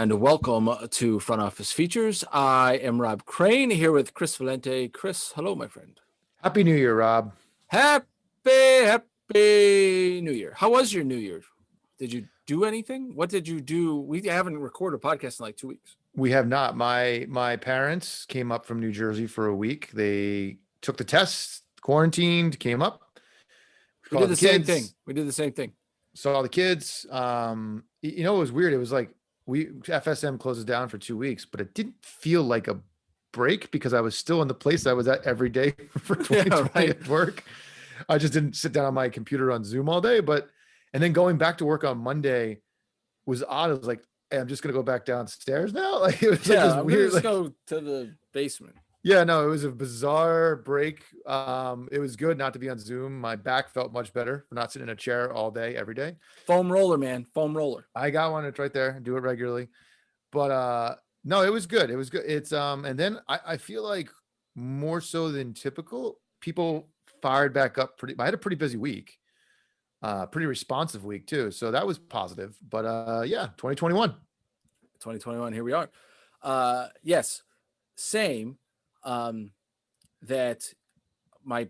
and welcome to Front Office Features. I am Rob Crane here with Chris Valente. Chris, hello, my friend. Happy New Year, Rob. Happy New Year. How was your New Year? Did you do anything? What did you do? We haven't recorded a podcast in like 2 weeks. We have not. My parents came up from New Jersey for a week. They took the test, quarantined, came up. We did the same thing. Saw the kids. It was weird. It was like FSM closes down for 2 weeks, but it didn't feel like a break because I was still in the place I was at every day for 2020 at work. I just didn't sit down on my computer on Zoom all day, and then going back to work on Monday was odd. It was like, hey, I'm just gonna go back downstairs now. Like it was I'm weird. Just go to the basement. Yeah, no, it was a bizarre break. It was good not to be on Zoom. My back felt much better for not sitting in a chair all day, every day. Foam roller, man. Foam roller. I got one. It's right there. I do it regularly. But no, it was good. It was good. It's and then I feel like more so than typical, people fired back up I had a pretty busy week. Pretty responsive week too. So that was positive. But yeah, 2021. 2021, here we are. Yes, same. That my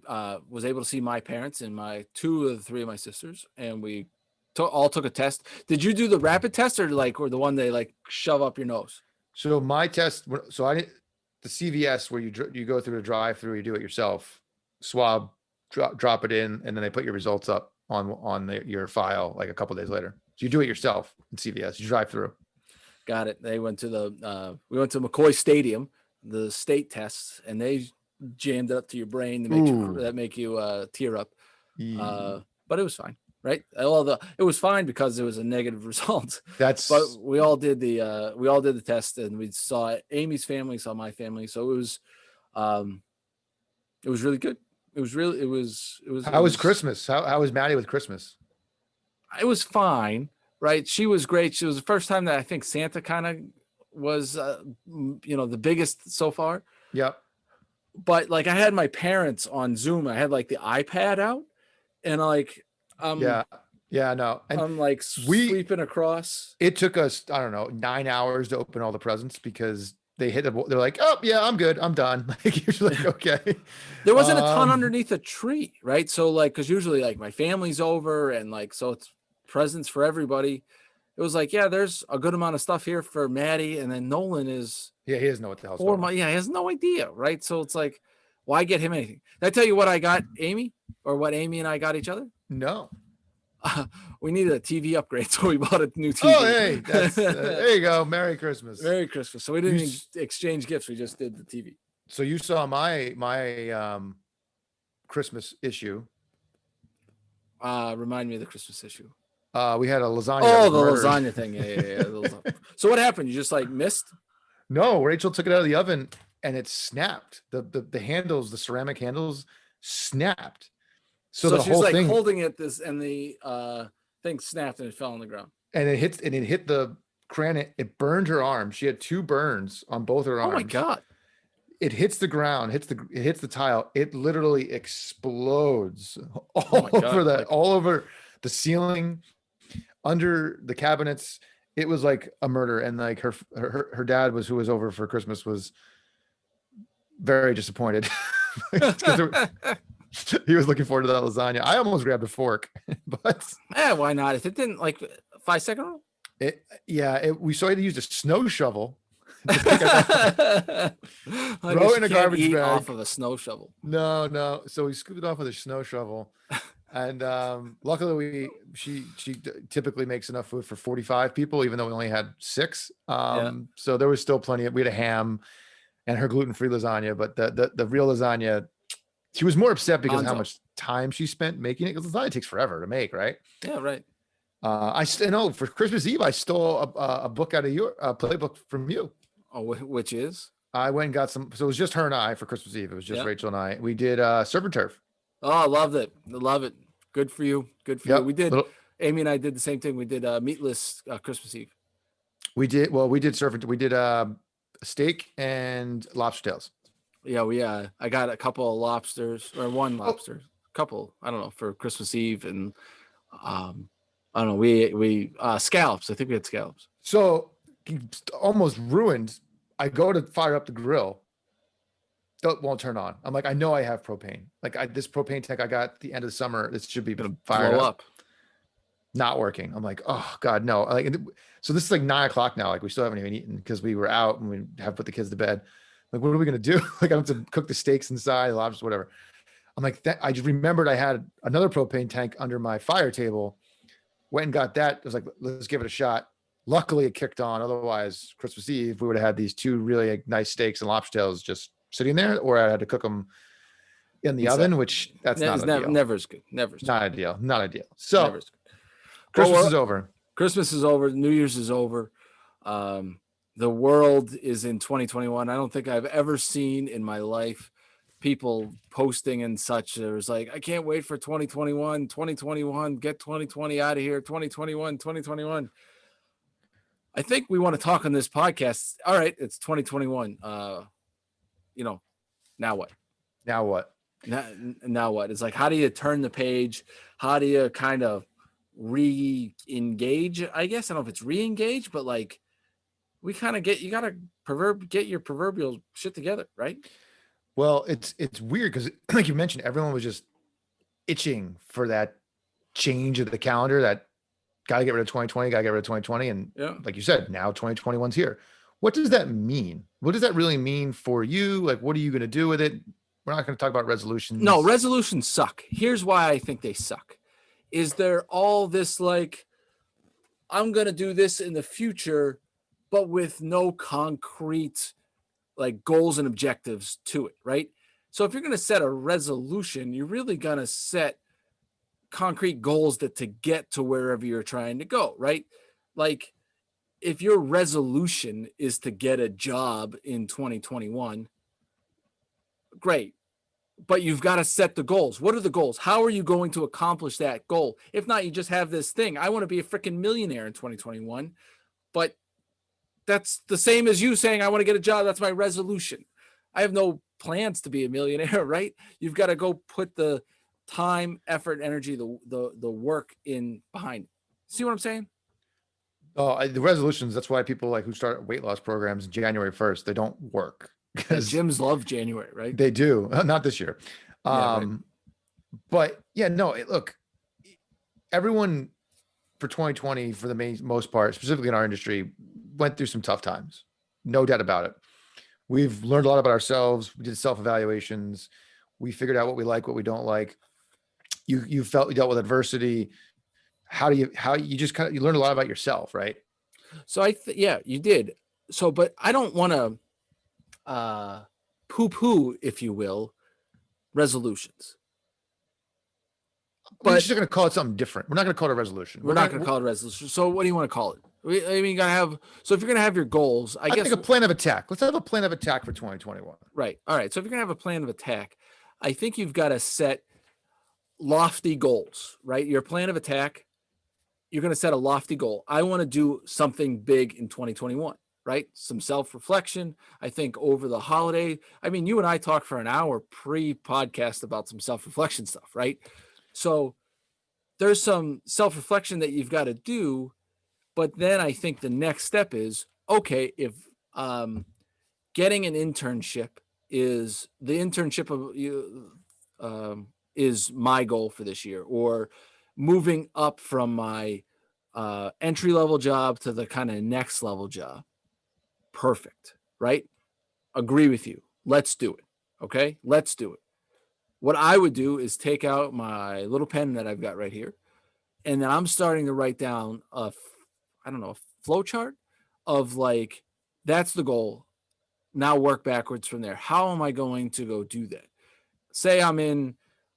was able to see my parents and my 2 of the 3 of my sisters, and we all took a test. Did you do the rapid test or the one they like shove up your nose? So my test, the CVS where you go through the drive-through, you do it yourself, swab, drop it in, and then they put your results up on your file like a couple days later. So you do it yourself in CVS. You drive through. Got it. They went to we went to McCoy Stadium, the state tests, and they jammed it up to your brain that make you tear up. But it was fine, right? It was fine because it was a negative result. But we all did the test, and we saw Amy's family, saw my family, so it was really good. It was. How was Christmas? How was Maddie with Christmas? It was fine, right? She was great. She was the first time that I think Santa kind of was the biggest so far. Yep. But like I had my parents on Zoom. I had like the iPad out, and like no. And I'm like sweeping across. It took us, I don't know, 9 hours to open all the presents because they're like, oh yeah, I'm good, I'm done. Like you're like, okay. There wasn't a ton underneath a tree, right? So like, because usually like my family's over and like so it's presents for everybody. It was like, yeah, there's a good amount of stuff here for Maddie, and then Nolan is. Yeah, he doesn't know what the hell's going on. Yeah, he has no idea, right? So it's like, why get him anything? Did I tell you what I got Amy, or what Amy and I got each other? No. We needed a TV upgrade, so we bought a new TV. Oh, hey, there you go. Merry Christmas. Merry Christmas. So we didn't even exchange gifts. We just did the TV. So you saw my Christmas issue. Remind me of the Christmas issue. We had a lasagna. Oh, the lasagna thing. Yeah. So what happened? You just like missed? No, Rachel took it out of the oven and it snapped. The handles, the ceramic handles snapped. So the she's whole like thing, holding it and the thing snapped and it fell on the ground. And it hit the granite. It burned her arm. She had 2 burns on both her arms. Oh my God. It hits the ground, it hits the tile. It literally explodes all over the ceiling, under the cabinets. It was like a murder. And like her dad who was over for Christmas was very disappointed. He was looking forward to that lasagna. I almost grabbed a fork, but why not? If it didn't like 5-second rule? We had to use a snow shovel. Throw it in a garbage bag off of a snow shovel. No. So we scooped it off with a snow shovel. And luckily she typically makes enough food for 45 people, even though we only had 6. So there was still plenty we had a ham and her gluten-free lasagna, but the real lasagna, she was more upset because of how much time she spent making it, because lasagna takes forever to make, right? Yeah, right. I know for Christmas Eve I stole a book out of your playbook from you. Oh, which is? I went and got some. So it was just her and I for Christmas Eve. It was just Rachel and I. We did Surf and Turf. Oh, I loved it. Love it. Good for you. You. We did. Amy and I did the same thing. We did meatless Christmas Eve. We did surf and we did steak and lobster tails. Yeah, I got a couple of lobsters, or one lobster, couple, I don't know, for Christmas Eve, and I don't know, we scallops. I think we had scallops. So almost ruined. I go to fire up the grill. It won't turn on. I'm like, I know I have propane. Like this propane tank I got at the end of the summer, this should be Gonna fired blow up. up. Not working. I'm like, oh God, no. Like, so this is like 9 o'clock now. Like we still haven't even eaten because we were out and we have put the kids to bed. Like, what are we gonna do? Like, I have to cook the steaks inside, the lobsters, whatever. I'm like, that. I just remembered I had another propane tank under my fire table. Went and got that. I was like, let's give it a shot. Luckily, it kicked on. Otherwise, Christmas Eve, we would have had these 2 really nice steaks and lobster tails just sitting there, or I had to cook them in the oven, which that's not ideal. Never as good. Never as not good. ideal. Not ideal. So Never as good. Christmas is over. Christmas is over. New Year's is over. The world is in 2021. I don't think I've ever seen in my life people posting and such. There was like, I can't wait for 2021, get 2020 out of here, 2021. I think we want to talk on this podcast. All right, it's 2021. Now what? Now what? Now what? It's like, how do you turn the page? How do you kind of re-engage? I guess I don't know if it's re-engage, but like we kind of you gotta get your proverbial shit together, right? Well, it's weird because like you mentioned, everyone was just itching for that change of the calendar, that gotta get rid of 2020, and like you said, now 2021's here. What does that mean? What does that really mean for you? Like, what are you going to do with it? We're not going to talk about resolutions. No, resolutions suck. Here's why I think they suck. Is there all this like, I'm going to do this in the future, but with no concrete like goals and objectives to it, right? So if you're going to set a resolution, you're really going to set concrete goals to get to wherever you're trying to go, right? Like if your resolution is to get a job in 2021, great. But you've got to set the goals. What are the goals? How are you going to accomplish that goal? If not, you just have this thing. I want to be a freaking millionaire in 2021. But that's the same as you saying, I want to get a job. That's my resolution. I have no plans to be a millionaire, right? You've got to go put the time, effort, energy, the work in behind it. See what I'm saying? Oh, the resolutions. That's why people like who start weight loss programs January 1st, they don't work. Because gyms love January, right? They do. Not this year. Right. But yeah, no, look, everyone for 2020, for the most part, specifically in our industry, went through some tough times. No doubt about it. We've learned a lot about ourselves. We did self-evaluations. We figured out what we like, what we don't like. You dealt with adversity. You learned a lot about yourself, right? So yeah, you did. So, but I don't want to poo-poo, if you will, resolutions. But we're just going to call it something different. We're not going to call it a resolution. We're not going to call it a resolution. So what do you want to call it? I mean, you got to have, so if you're going to have your goals, I guess. think a plan of attack. Let's have a plan of attack for 2021. Right. All right. So if you're going to have a plan of attack, I think you've got to set lofty goals, right? Your plan of attack, you're going to set a lofty goal. I want to do something big in 2021, right? Some self-reflection. I think over the holiday, I mean, you and I talked for an hour pre-podcast about some self-reflection stuff, right? So there's some self-reflection that you've got to do, but then I think the next step is, okay, if getting an internship is the internship of is my goal for this year, or moving up from my entry-level job to the kind of next level job. Perfect, right? Agree with you. Let's do it. Okay, let's do it. What I would do is take out my little pen that I've got right here, and then I'm starting to write down a flow chart of like, that's the goal. Now work backwards from there. How am I going to go do that? Say I'm in,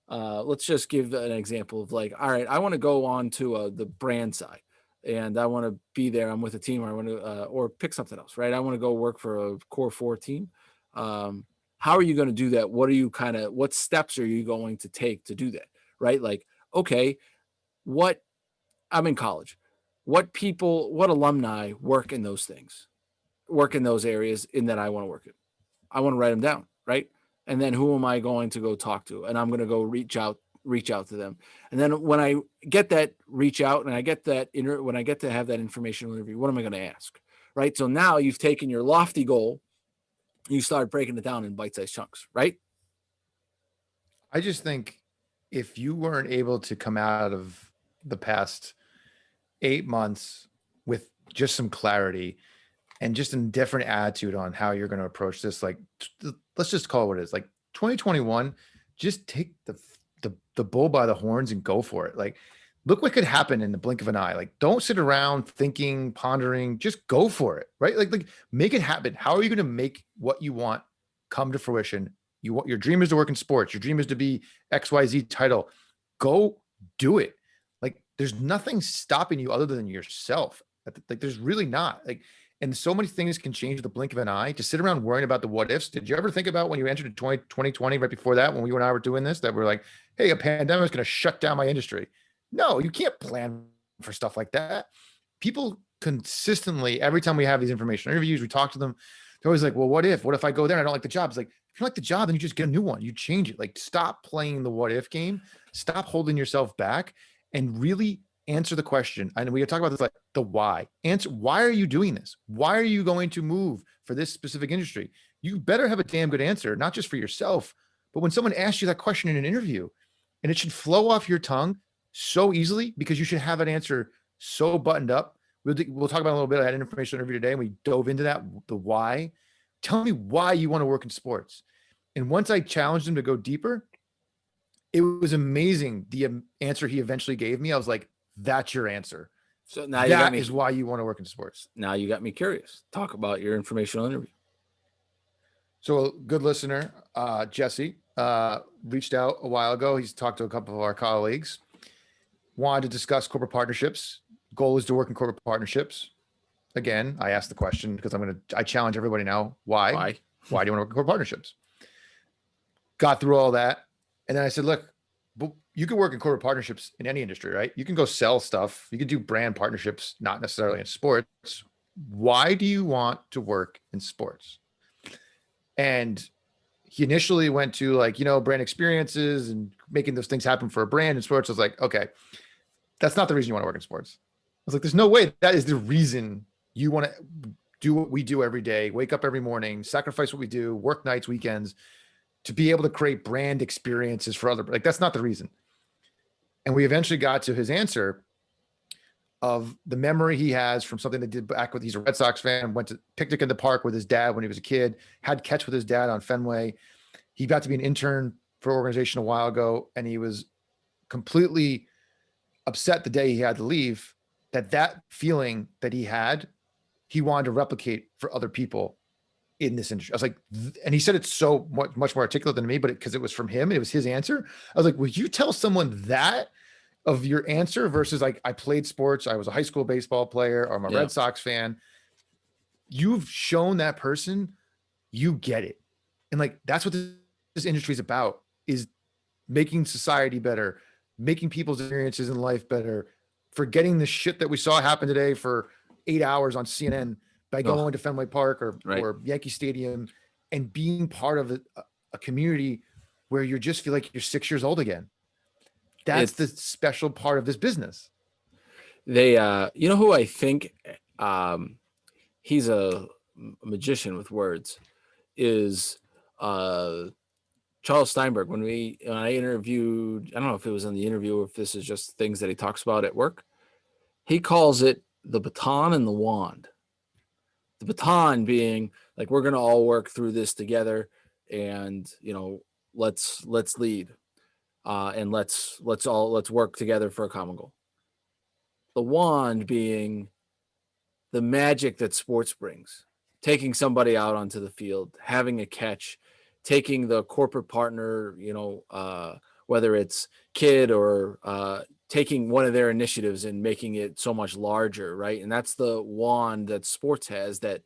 let's just give an example of like, all right, I want to go on to the brand side and I want to be there. I'm with a team, or I want to, or pick something else, right? I want to go work for a core 4 team. How are you going to do that? What steps are you going to take to do that? Right? Like, okay, I'm in college. What alumni work in those things, work in those areas in that I want to work in? I want to write them down, right? And then who am I going to go talk to? And I'm going to go reach out to them. And then when I get that reach out and I get that when I get to have that informational interview, what am I going to ask? right? So now you've taken your lofty goal, you started breaking it down in bite-sized chunks, right? I just think if you weren't able to come out of the past 8 months with just some clarity and just a different attitude on how you're going to approach this, like, let's just call it what it is. Like 2021, just take the bull by the horns and go for it. Like, look what could happen in the blink of an eye. Like, don't sit around thinking, pondering, just go for it, right? Like make it happen. How are you going to make what you want come to fruition? You want, your dream is to work in sports. Your dream is to be XYZ title. Go do it. Like, there's nothing stopping you other than yourself. Like, there's really not. Like, and so many things can change the blink of an eye. To sit around worrying about the what ifs. Did you ever think about when you entered 2020, right before that, when you and I were doing this, that we're like, hey, a pandemic is going to shut down my industry? No, you can't plan for stuff like that. People consistently, every time we have these information interviews, we talk to them, they're always like, well, what if I go there and I don't like the job? It's like, if you don't like the job, then you just get a new one. You change it. Like, stop playing the what if game. Stop holding yourself back and really answer the question. And we talk about this, like the why. Answer, why are you doing this? Why are you going to move for this specific industry? You better have a damn good answer, not just for yourself, but when someone asks you that question in an interview, and it should flow off your tongue so easily, because you should have an answer so buttoned up. We'll talk about a little bit. I had an information interview today and we dove into that, the why. Tell me why you want to work in sports. And once I challenged him to go deeper, it was amazing. The answer he eventually gave me, I was like, that's your answer. So now that is why you want to work in sports. Now you got me curious. Talk about your informational interview. So a good listener, Jesse, reached out a while ago. He's talked to a couple of our colleagues, wanted to discuss corporate partnerships. Goal is to work in corporate partnerships. Again, I asked the question because I challenge everybody now. Why do you want to work in corporate partnerships? Got through all that. And then I said, look, you can work in corporate partnerships in any industry, right? You can go sell stuff. You can do brand partnerships, not necessarily in sports. Why do you want to work in sports? And he initially went to, like, brand experiences and making those things happen for a brand in sports. I was like, okay, that's not the reason you want to work in sports. I was like, there's no way that is the reason you want to do what we do every day, wake up every morning, sacrifice what we do, work nights, weekends, to be able to create brand experiences for other, like, that's not the reason. And we eventually got to his answer of the memory he has from something that did back with, he's a Red Sox fan, went to picnic in the park with his dad when he was a kid, had catch with his dad on Fenway. He got to be an intern for an organization a while ago, and he was completely upset the day he had to leave, that feeling that he had, he wanted to replicate for other people in this industry. I was like, and he said it so much more articulate than me, but because it was from him, it was his answer. I was like, would you tell someone that of your answer versus, like, I played sports, I was a high school baseball player, or I'm a Red Sox fan. You've shown that person you get it. And, like, that's what this industry is about, is making society better, making people's experiences in life better, forgetting the shit that we saw happen today for 8 hours on CNN by going to Fenway Park or Yankee Stadium, and being part of a community where you just feel like you're 6 years old again. That's the special part of this business. They, you know who I think, he's a magician with words, is Charles Steinberg. When I interviewed, I don't know if it was in the interview or if this is just things that he talks about at work. He calls it the baton and the wand. The baton being like, we're going to all work through this together, and let's lead, and let's work together for a common goal. The wand being the magic that sports brings, taking somebody out onto the field, having a catch, taking the corporate partner, whether it's kid or taking one of their initiatives and making it so much larger, right? And that's the wand that sports has, that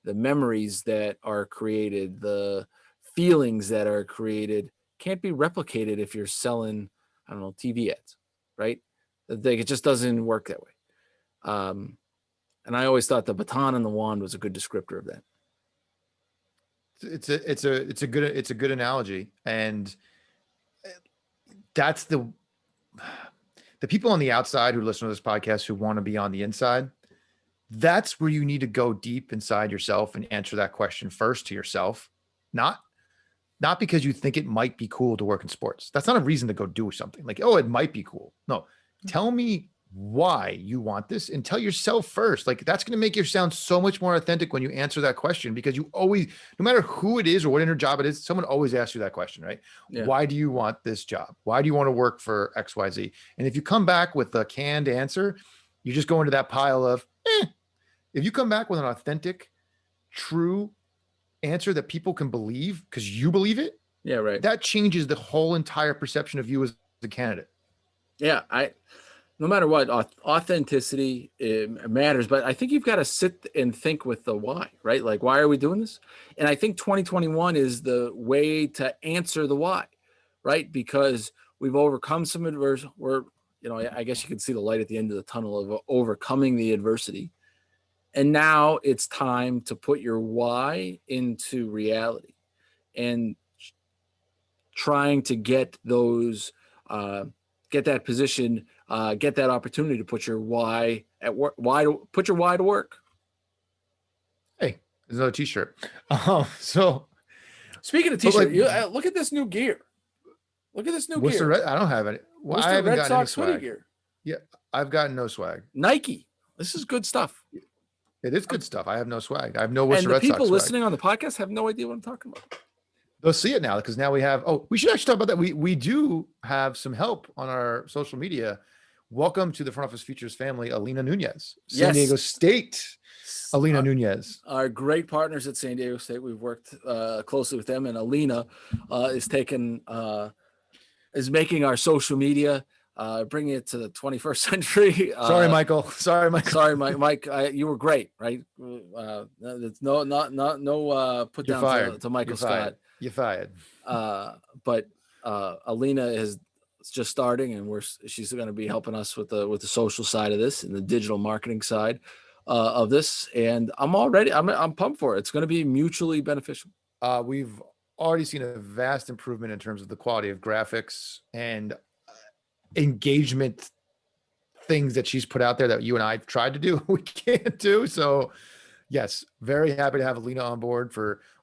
the memories that are created, the feelings that are created can't be replicated if you're selling, I don't know, TV ads, right? It just doesn't work that way. And I always thought the baton and the wand was a good descriptor of that. It's a good analogy. And that's the people on the outside who listen to this podcast who want to be on the inside. that's where you need to go deep inside yourself and answer that question first to yourself, not because you think it might be cool to work in sports. That's not a reason to go do something like, oh, it might be cool. No, tell me why you want this and tell yourself first. Like, that's going to make you sound so much more authentic when you answer that question, because you always, no matter who it is or what inner job it is, someone always asks you that question, right? Yeah. Why do you want this job? Why do you want to work for XYZ? And if you come back with a canned answer, you just go into that pile of, If you come back with an authentic, true answer that people can believe because you believe it, yeah, right, that changes the whole entire perception of you as a candidate. Yeah, no matter what, authenticity matters, but I think you've got to sit and think with the why, right? Like, why are we doing this? And I think 2021 is the way to answer the why, right? Because we've overcome some adversity. I guess you can see the light at the end of the tunnel of overcoming the adversity. And now it's time to put your why into reality and trying to get those, get that position, get that opportunity to put your why at work. Put your why to work. Hey, there's another t-shirt. So speaking of t-shirt, look at this new gear. Look at this new gear. I don't have any. Well, I haven't gotten any swag. Gear. Yeah, I've gotten no swag. Nike. This is good stuff. It is good stuff. I have no swag. I have no Worcester Red Sox. And the people listening on the podcast have no idea what I'm talking about. They'll see it now because now we have. Oh, we should actually talk about that. We do have some help on our social media. Welcome to the Front Office Futures family, Alina Nunez, San Diego State. Alina Nunez, our great partners at San Diego State. We've worked closely with them, and Alina is making our social media. Bringing it to the 21st century. Sorry, Michael. Sorry, Mike. You were great, right? It's no put You're down fired. to Michael Scott. You're fired. But Alina is just starting, and she's going to be helping us with the social side of this and the digital marketing side of this. And I'm pumped for it. It's going to be mutually beneficial. We've already seen a vast improvement in terms of the quality of graphics and engagement things that she's put out there that you and I've tried to do, we can't do. So yes, very happy to have Alina on board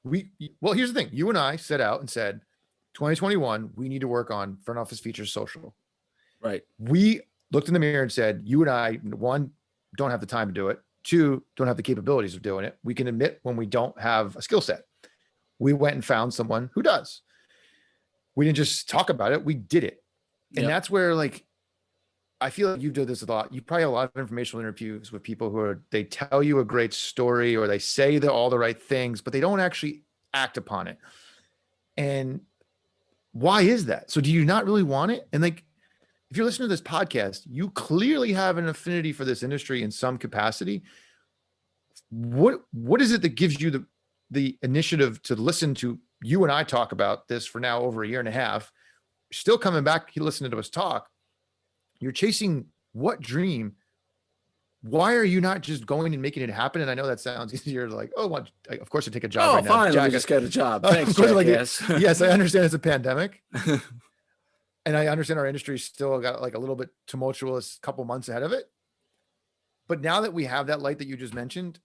well, here's the thing. You and I set out and said, 2021, we need to work on Front Office Features social. Right. We looked in the mirror and said, you and I, one, don't have the time to do it. Two, don't have the capabilities of doing it. We can admit when we don't have a skill set. We went and found someone who does. We didn't just talk about it. We did it. And that's where, like, I feel like you've done this a lot. You probably have a lot of informational interviews with people they tell you a great story or they say all the right things, but they don't actually act upon it. And why is that? So do you not really want it? And like, if you're listening to this podcast, you clearly have an affinity for this industry in some capacity. What is it that gives you the initiative to listen to you and I talk about this for now over a year and a half? Still coming back, listening to us talk. You're chasing what dream? Why are you not just going and making it happen? And I know that sounds easier, like, of course I take a job right now. Fine, let me just get a job. Thanks, yes, I understand it's a pandemic. And I understand our industry still got like a little bit tumultuous couple months ahead of it. But now that we have that light that you just mentioned,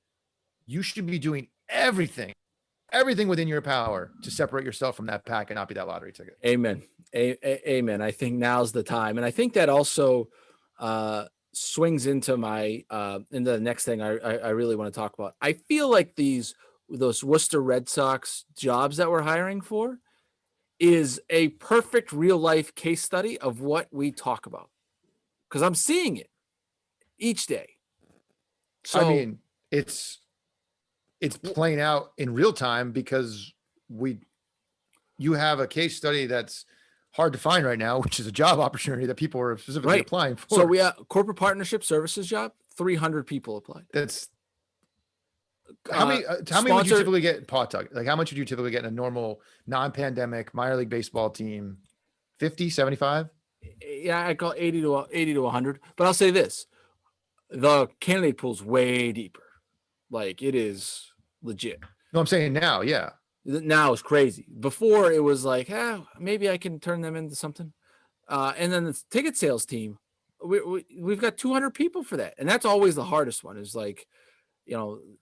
you should be doing everything within your power to separate yourself from that pack and not be that lottery ticket. Amen. Amen. I think now's the time. And I think that also swings into into the next thing I really want to talk about. I feel like those Worcester Red Sox jobs that we're hiring for is a perfect real life case study of what we talk about. Because I'm seeing it each day. So, I mean, it's playing out in real time because you have a case study that's hard to find right now, which is a job opportunity that people are specifically applying for. So we have corporate partnership services job, 300 people applied. That's how many would you typically get like how much would you typically get in a normal non-pandemic minor league baseball team? 50, 75? Yeah, I call 80 to 100. But I'll say this, the candidate pool's way deeper. Like, it is legit. No, I'm saying now, yeah. Now it's crazy. Before it was like, maybe I can turn them into something. And then the ticket sales team, we've got 200 people for that. And that's always the hardest one, is like,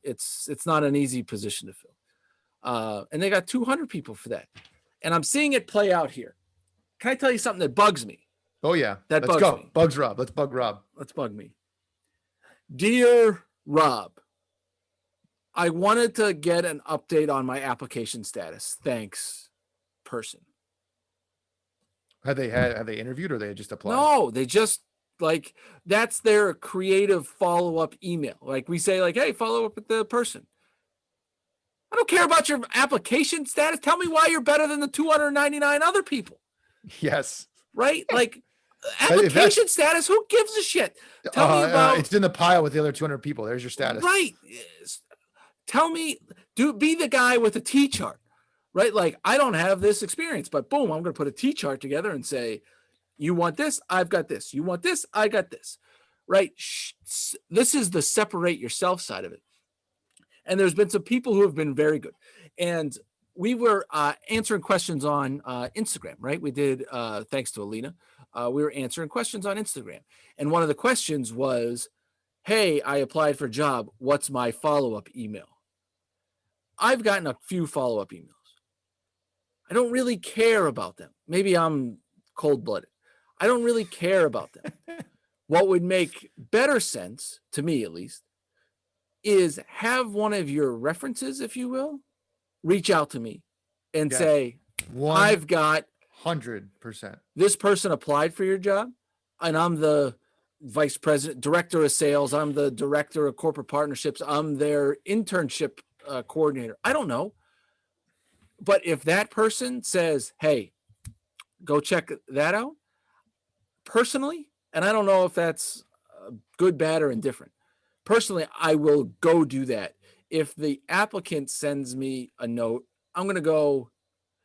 it's not an easy position to fill. And they got 200 people for that. And I'm seeing it play out here. Can I tell you something that bugs me? Oh yeah. Let's go. Me. Bugs Rob. Let's bug Rob. Let's bug me. Dear Rob, I wanted to get an update on my application status. Thanks, person. Have they interviewed, or they just applied? No, they just that's their creative follow-up email. Like we say, hey, follow up with the person. I don't care about your application status. Tell me why you're better than the 299 other people. Yes. Right? Application status, who gives a shit? Tell me about it's in the pile with the other 200 people. There's your status. Right. Tell me, be the guy with a T-chart, right? I don't have this experience, but boom, I'm going to put a T-chart together and say, you want this? I've got this. You want this? I got this, right? This is the separate yourself side of it. And there's been some people who have been very good. And we were answering questions on Instagram, right? We did, thanks to Alina, we were answering questions on Instagram. And one of the questions was, hey, I applied for a job. What's my follow-up email? I've gotten a few follow-up emails. I don't really care about them. Maybe I'm cold-blooded. I don't really care about them. What would make better sense, to me at least, is have one of your references, if you will, reach out to me and say, I've got 100%. This person applied for your job, and I'm the vice president, director of sales. I'm the director of corporate partnerships. I'm their internship coordinator. I don't know. But if that person says, hey, go check that out, personally, and I don't know if that's good, bad, or indifferent, personally, I will go do that. If the applicant sends me a note, I'm going to go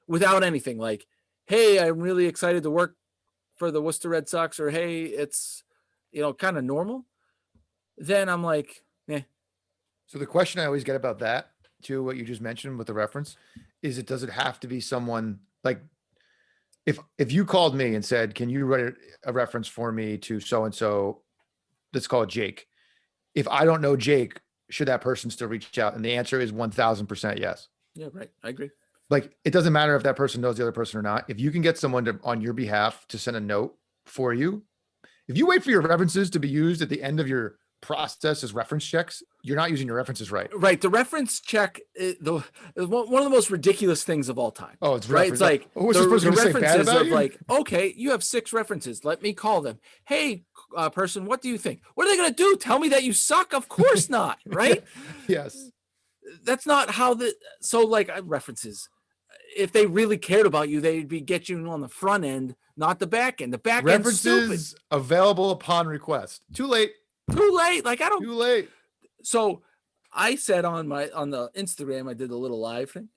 without anything like, hey, I'm really excited to work for the Worcester Red Sox, or hey, it's, kind of normal. Then I'm like, eh. So the question I always get about that, too, what you just mentioned with the reference, is does it have to be someone like, if you called me and said, can you write a reference for me to so-and-so, let's call it Jake. If I don't know Jake, should that person still reach out? And the answer is 1000% yes. Yeah, right. I agree. It doesn't matter if that person knows the other person or not. If you can get someone to, on your behalf, to send a note for you, if you wait for your references to be used at the end of your process as reference checks, you're not using your references right. Right. The reference check is one of the most ridiculous things of all time. Oh, it's right. It's like what's the references of you? Okay, you have 6 references. Let me call them. Hey, person, what do you think? What are they going to do? Tell me that you suck? Of course not. Right. Yes. That's not how references. If they really cared about you, they'd be get you on the front end, not the back end. The back end references available upon request. Too late. Too late. Too late. So I said on the Instagram, I did the little live thing.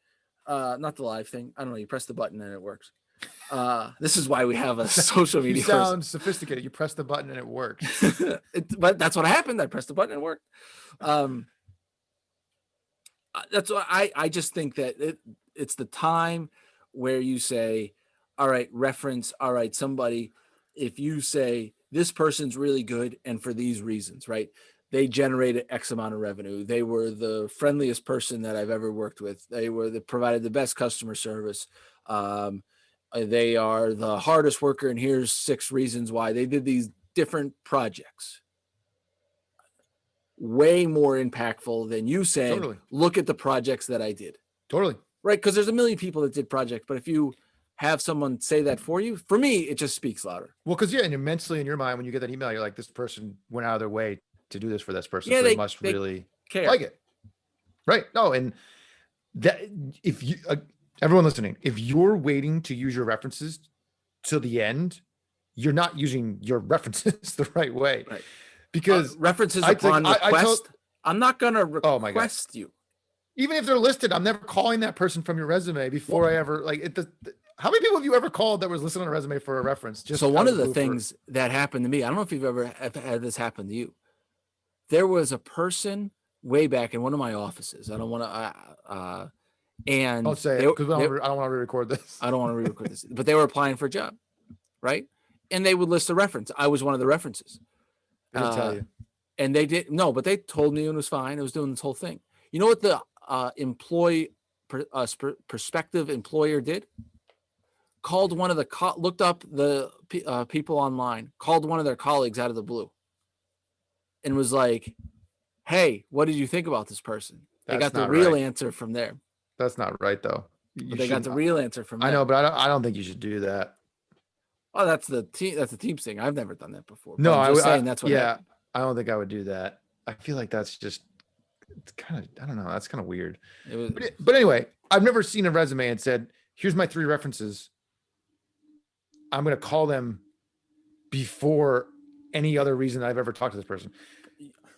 Not the live thing. I don't know. You press the button and it works. This is why we have a social media. You sound sophisticated. You press the button and it works. But that's what happened. I pressed the button and it worked. That's why I just think that it's the time where you say, all right, reference, all right, somebody, if you say this person's really good and for these reasons, right? They generated X amount of revenue. They were the friendliest person that I've ever worked with. They provided the best customer service. They are the hardest worker, and here's 6 reasons why. They did these different projects. Way more impactful than you saying, totally. Look at the projects that I did. Totally. Right. Because there's a million people that did projects, but if you have someone say that for you, for me, it just speaks louder. Well, because and immensely in your mind, when you get that email, you're like, this person went out of their way to do this for this person. Yeah, so they must really care. Like it. Right. No. And that if you, everyone listening, if you're waiting to use your references till the end, you're not using your references the right way. Right. Because references upon request, I'm not going to request you. Even if they're listed, I'm never calling that person from your resume before I ever how many people have you ever called that was listed on a resume for a reference? So one of the things that happened to me, I don't know if you've ever had this happen to you. There was a person way back in one of my offices. I don't want to, and don't say it because I don't want to re-record this. I don't want to re-record this, but they were applying for a job, right? And they would list a reference. I was one of the references. They didn't tell you. And they did no, but they told me it was fine. I was doing this whole thing. You know what the prospective employer did? Called one of the looked up the people online, called one of their colleagues out of the blue, and was like, "Hey, what did you think about this person?" They got the real answer from there. That's not right, though. They got the real answer from there. I know, but I don't think you should do that. Oh, that's the team. That's the team's thing. I've never done that before. No, I'm just saying that's what. Yeah, happened. I don't think I would do that. I feel like that's just, it's kind of, I don't know. That's kind of weird. But anyway, I've never seen a resume and said, "Here's my 3 references. I'm going to call them before any other reason I've ever talked to this person."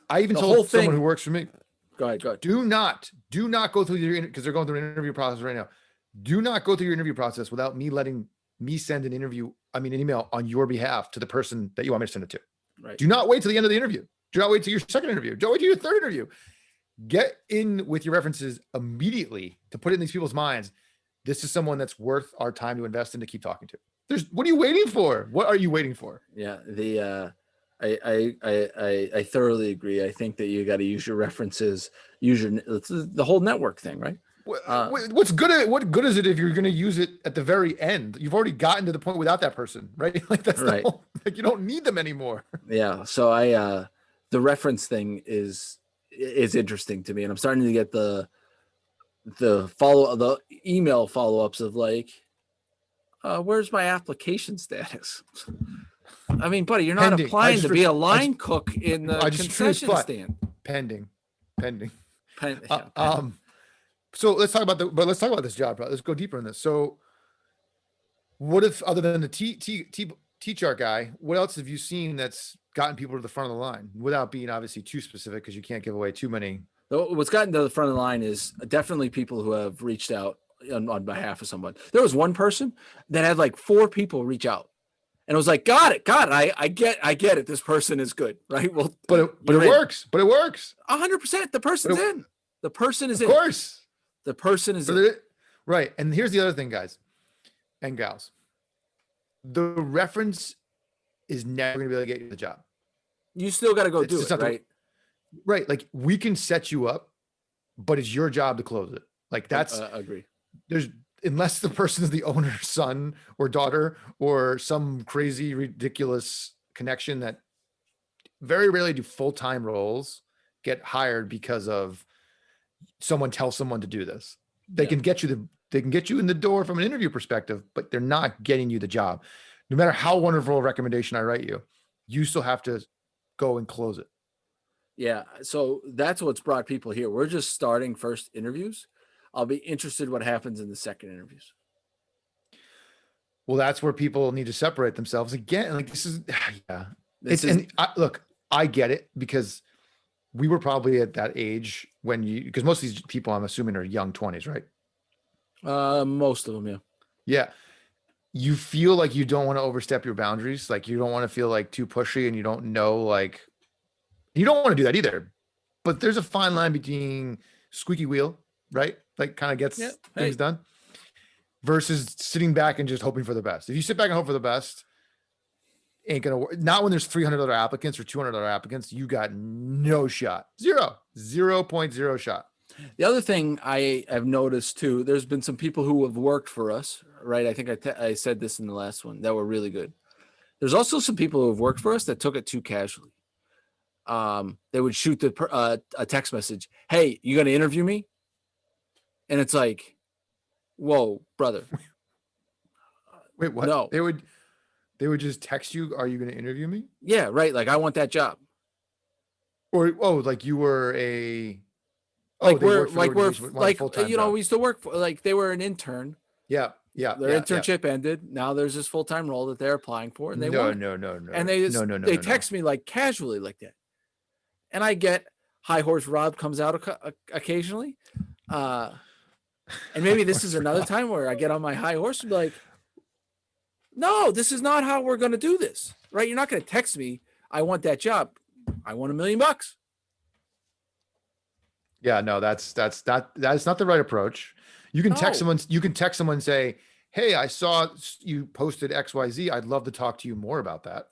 I even told someone who works for me, go ahead. Do not go through your, because they're going through an interview process right now. Do not go through your interview process without me letting me send an email on your behalf to the person that you want me to send it to. Right. Do not wait till the end of the interview. Do not wait till your second interview. Don't wait till your third interview. Get in with your references immediately to put it in these people's minds. This is someone that's worth our time to invest in, to keep talking to. What are you waiting for? What are you waiting for? Yeah. I thoroughly agree. I think that you got to use your references, the whole network thing, right? What good is it if you're going to use it at the very end? You've already gotten to the point without that person, right? Like that's right. Like you don't need them anymore. Yeah. So the reference thing is interesting to me, and I'm starting to get the email follow-ups of like, where's my application status? I mean, buddy, you're not applying to be a line cook in the concession stand. Pending. So let's talk about this job. Let's go deeper in this. So what if, other than the T-chart guy, what else have you seen that's gotten people to the front of the line without being obviously too specific, because you can't give away too many? What's gotten to the front of the line is definitely people who have reached out on behalf of someone. There was one person that had like 4 people reach out. And it was like, got it. I get it. This person is good, right? Well, but it works. 100%. The person's in. The person is in. Of course. The person is in. Right. And here's the other thing, guys and gals. The reference is never going to be able to get you the job. You still got to go do it, right? Right. Like we can set you up, but it's your job to close it. Like that's agree. Unless the person is the owner's son or daughter or some crazy, ridiculous connection, that very rarely do full-time roles get hired because of someone tells someone to do this. They can get you in the door from an interview perspective, but they're not getting you the job. No matter how wonderful a recommendation I write you, you still have to go and close it. Yeah. So that's what's brought people here. We're just starting first interviews. I'll be interested what happens in the second interviews. Well, that's where people need to separate themselves again. Like this is, yeah. Look, I get it, because we were probably at that age because most of these people, I'm assuming, are young 20s, right? Most of them, yeah. Yeah. You feel like you don't want to overstep your boundaries. Like you don't want to feel like too pushy, and you don't know, like, you don't want to do that either. But there's a fine line between squeaky wheel, right? Like kind of gets things done, versus sitting back and just hoping for the best. If you sit back and hope for the best, ain't going to work. Not when there's 300 other applicants or 200 other applicants. You got no shot. 0.0 shot. The other thing I have noticed too, there's been some people who have worked for us, right? I think I said this in the last one, that were really good. There's also some people who have worked for us that took it too casually. They would shoot a text message. "Hey, you going to interview me?" And it's like, whoa, brother. Wait, what? No. They would just text you, "Are you going to interview me?" Yeah, right. Like, I want that job. Or, like you were a... Like we used to work for, like they were an intern. Yeah. Their internship ended. Now there's this full-time role that they're applying for, and they No. And they text me like casually like that. And I get High Horse Rob comes out occasionally. And maybe this is another time where I get on my high horse and be like, "No, this is not how we're going to do this, right? You're not going to text me, 'I want that job.' I want $1 million." Yeah, no, that's not the right approach. You can text someone. You can text someone and say, "Hey, I saw you posted XYZ. I'd love to talk to you more about that.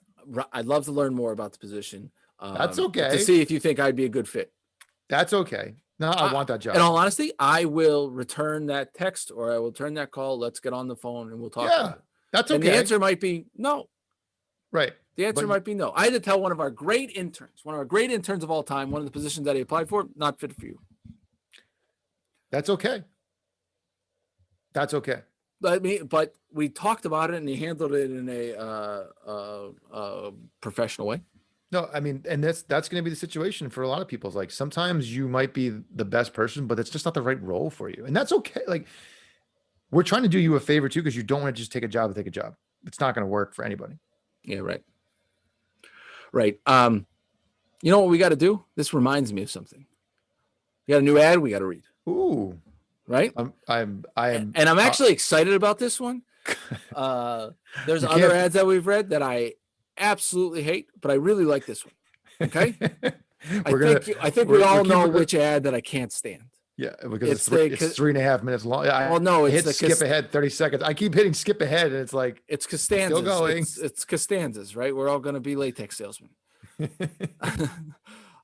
I'd love to learn more about the position. That's okay. To see if you think I'd be a good fit. That's okay. No, I want that job. In all honesty, I will return that text or I will turn that call. Let's get on the phone and we'll talk about it. That's okay. And the answer might be no. Right. The answer might be no. I had to tell one of our great interns of all time, one of the positions that he applied for, not fit for you. That's okay. That's okay. But we talked about it and he handled it in a professional way. No, I mean, and that's going to be the situation for a lot of people. It's like sometimes you might be the best person, but it's just not the right role for you. And that's okay. Like we're trying to do you a favor too, because you don't want to just take a job. It's not going to work for anybody. Yeah, right. Right. You know what we got to do? This reminds me of something. We got a new ad we got to read. Ooh. Right. I am, and I'm actually excited about this one. There's other ads that we've read that I absolutely hate, but I really like this one. Okay. I think we all know which ad that I can't stand. Yeah, because it's 3.5 minutes long. I hit skip ahead 30 seconds. I keep hitting skip ahead, and it's like it's Costanza's. Still going. It's Costanza's, right? We're all going to be latex salesmen.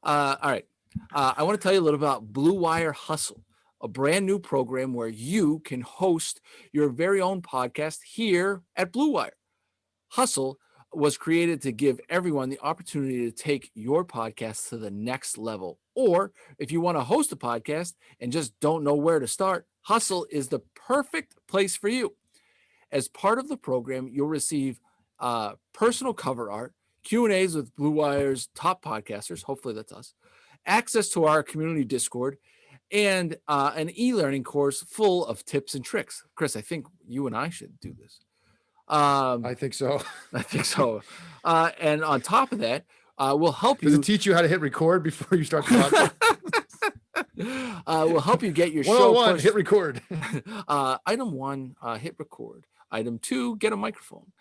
All right. I want to tell you a little about Blue Wire Hustle, a brand new program where you can host your very own podcast here at Blue Wire. Hustle was created to give everyone the opportunity to take your podcast to the next level. Or if you want to host a podcast and just don't know where to start, Hustle is the perfect place for you. As part of the program, you'll receive personal cover art, Q&As with Blue Wire's top podcasters, hopefully that's us, access to our community Discord, and an e-learning course full of tips and tricks. Chris, I think you and I should do this. I think so. And on top of that, we'll help you. Does it teach you how to hit record before you start talking? We'll help you get your 101, hit record. Item 1, hit record. Item 2, get a microphone.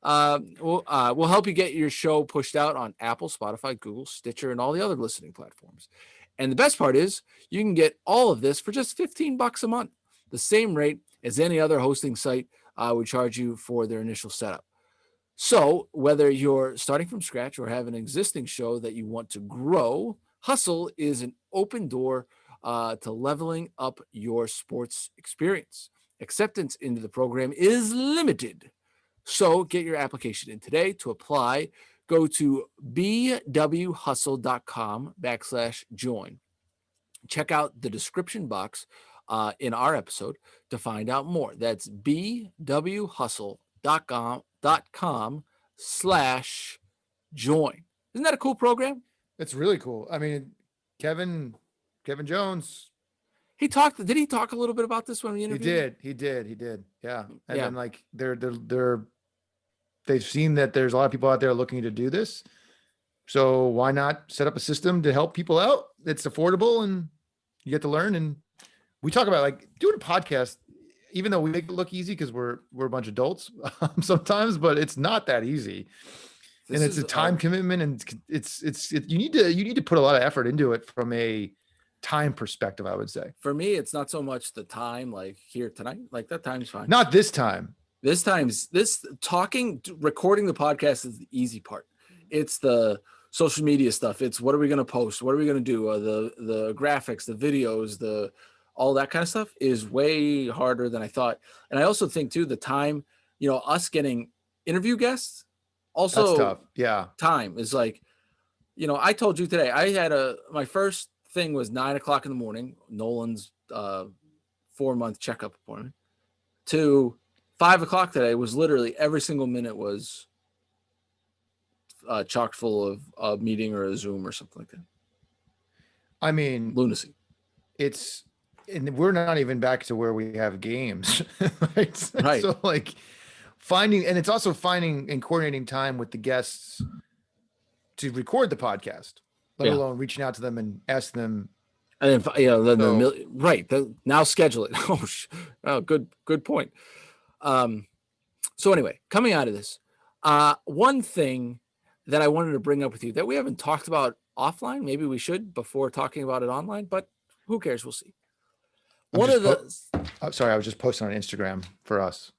We'll help you get your show pushed out on Apple, Spotify, Google, Stitcher, and all the other listening platforms. And the best part is you can get all of this for just $15 a month, the same rate as any other hosting site would charge you for their initial setup. So whether you're starting from scratch or have an existing show that you want to grow, Hustle is an open door to leveling up your sports experience. Acceptance into the program is limited. So get your application in today. To apply, go to bwhustle.com/join. Check out the description box in our episode to find out more. That's bwhustle.com/join. Isn't that a cool program? It's really cool. I mean, Kevin Jones. Did he talk a little bit about this when we interviewed? He did. Yeah. And then like they've seen that there's a lot of people out there looking to do this. So why not set up a system to help people out? It's affordable and you get to learn. And we talk about like doing a podcast, even though we make it look easy because we're a bunch of adults sometimes, but it's not that easy. And it's a time commitment, and you need to put a lot of effort into it from a time perspective, I would say. For me, it's not so much the time like here tonight, like that time's fine. Not this time. Recording the podcast is the easy part. It's the social media stuff. It's what are we going to post? What are we going to do? The graphics, the videos, all that kind of stuff is way harder than I thought. And I also think too, the time, us getting interview guests also that's tough. Yeah. Time is like, I told you today, I had my first thing was 9:00 in the morning, Nolan's 4-month checkup appointment, to 5:00 today was literally every single minute was chock full of a meeting or a Zoom or something like that. I mean, lunacy. And we're not even back to where we have games, right? So like it's also finding and coordinating time with the guests to record the podcast, let alone reaching out to them and ask them. And then, now schedule it. Oh, good point. So anyway, coming out of this, one thing that I wanted to bring up with you that we haven't talked about offline, maybe we should before talking about it online, but who cares? We'll see. Sorry, I was just posting on Instagram for us.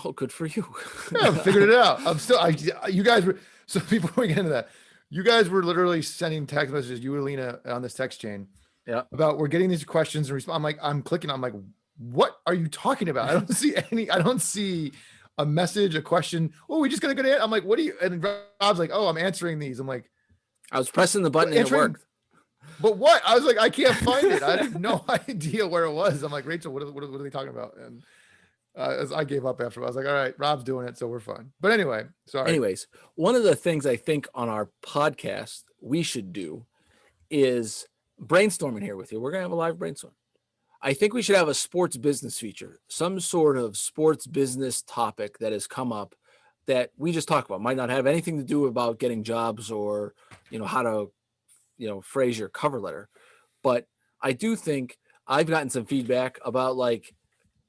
Oh, good for you. Yeah, I figured it out. You guys were, so before we get into that, You guys were literally sending text messages, you and Lena, on this text chain. Yeah. About we're getting these questions and response. I'm clicking. I'm like, what are you talking about? I don't see a message, a question. Oh, we just gonna go to it. I'm like, what do you? And Rob's like, oh, I'm answering these. I'm like, I was pressing the button and it worked. But what? I was like, I can't find it. I have no idea where it was. I'm like, Rachel, what are they talking about? And as I gave up after, I was like, all right, Rob's doing it, so we're fine. But anyway, sorry. Anyways, one of the things I think on our podcast we should do is brainstorming here with you. We're gonna have a live brainstorm. I think we should have a sports business feature, some sort of sports business topic that has come up that we just talk about. Might not have anything to do about getting jobs or, how to, phrase your cover letter. But I do think I've gotten some feedback about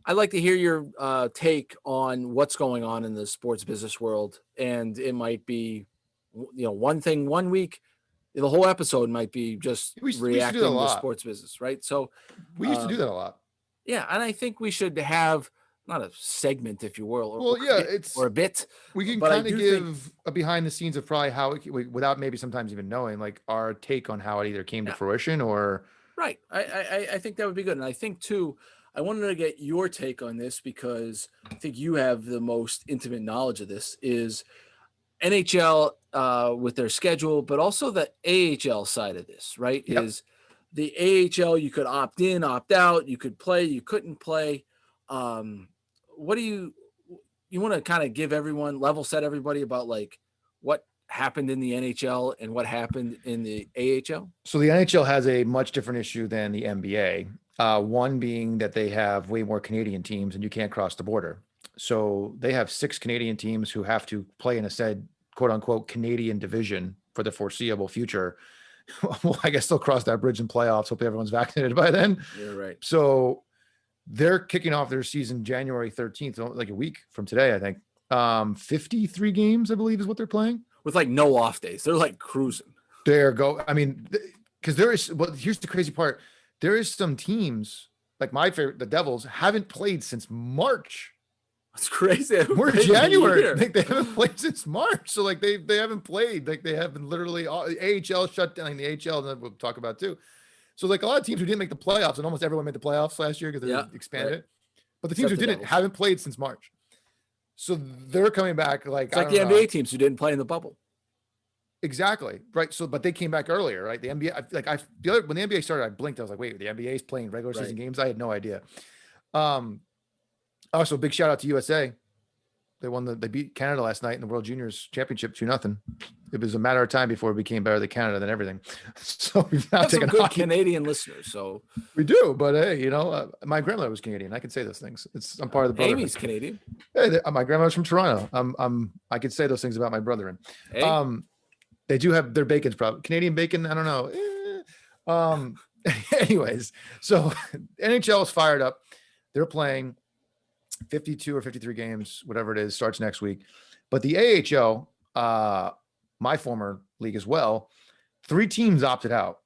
I'd like to hear your take on what's going on in the sports business world. And it might be, one thing one week. The whole episode might be just reacting to sports business, right? So we used to do that a lot. Yeah, and I think we should have not a segment, if you will, or a bit. We can kind of give a behind the scenes of probably how without maybe sometimes even knowing our take on how it either came to fruition or. Right. I think that would be good. And I think too, I wanted to get your take on this because I think you have the most intimate knowledge of this is NHL with their schedule, but also the AHL side of this, right? Yep. Is the AHL, you could opt in, opt out, you could play, you couldn't play. What do you want to kind of give everyone, level set everybody about what happened in the NHL and what happened in the AHL? So the NHL has a much different issue than the NBA. One being that they have way more Canadian teams and you can't cross the border. So they have 6 Canadian teams who have to play in a said quote unquote Canadian division for the foreseeable future. Well, I guess they'll cross that bridge in playoffs. Hopefully everyone's vaccinated by then. You're right. So they're kicking off their season January 13th, like a week from today, I think. 53 games, I believe, is what they're playing. With no off days. They're cruising. There go. I mean, because here's the crazy part. There is some teams, like my favorite, the Devils, haven't played since March. That's crazy. We're January. They haven't played since March. So they haven't played. They haven't literally AHL shut down. The AHL, and we'll talk about too. So a lot of teams who didn't make the playoffs, and almost everyone made the playoffs last year because they expanded it. But the teams who didn't haven't played since March. So they're coming back it's like the NBA teams who didn't play in the bubble. Exactly. Right. So, but they came back earlier, right? The NBA, when the NBA started, I blinked. I was like, wait, the NBA is playing regular season games. I had no idea. Also, big shout out to USA. They beat Canada last night in the World Juniors Championship 2-0. It was a matter of time before it became better than Canada than everything. So we've now taken some good Canadian listeners. So we do, but hey, my grandmother was Canadian. I can say those things. I'm part of the brotherhood. Amy's Canadian. Hey, my grandmother's from Toronto. I could say those things about my brethren. Hey. They do have their bacon's probably Canadian bacon. I don't know. Anyways, so NHL is fired up. They're playing 52 or 53 games, whatever it is, starts next week. But the AHL, my former league as well, 3 teams opted out.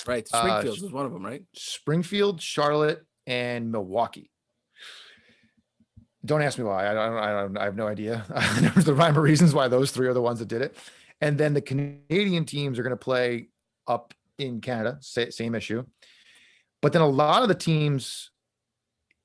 Right. Springfield was one of them, right? Springfield, Charlotte, and Milwaukee. Don't ask me why. I have no idea. There's the rhyme or reasons why those 3 are the ones that did it. And then the Canadian teams are going to play up in Canada, same issue. But then a lot of the teams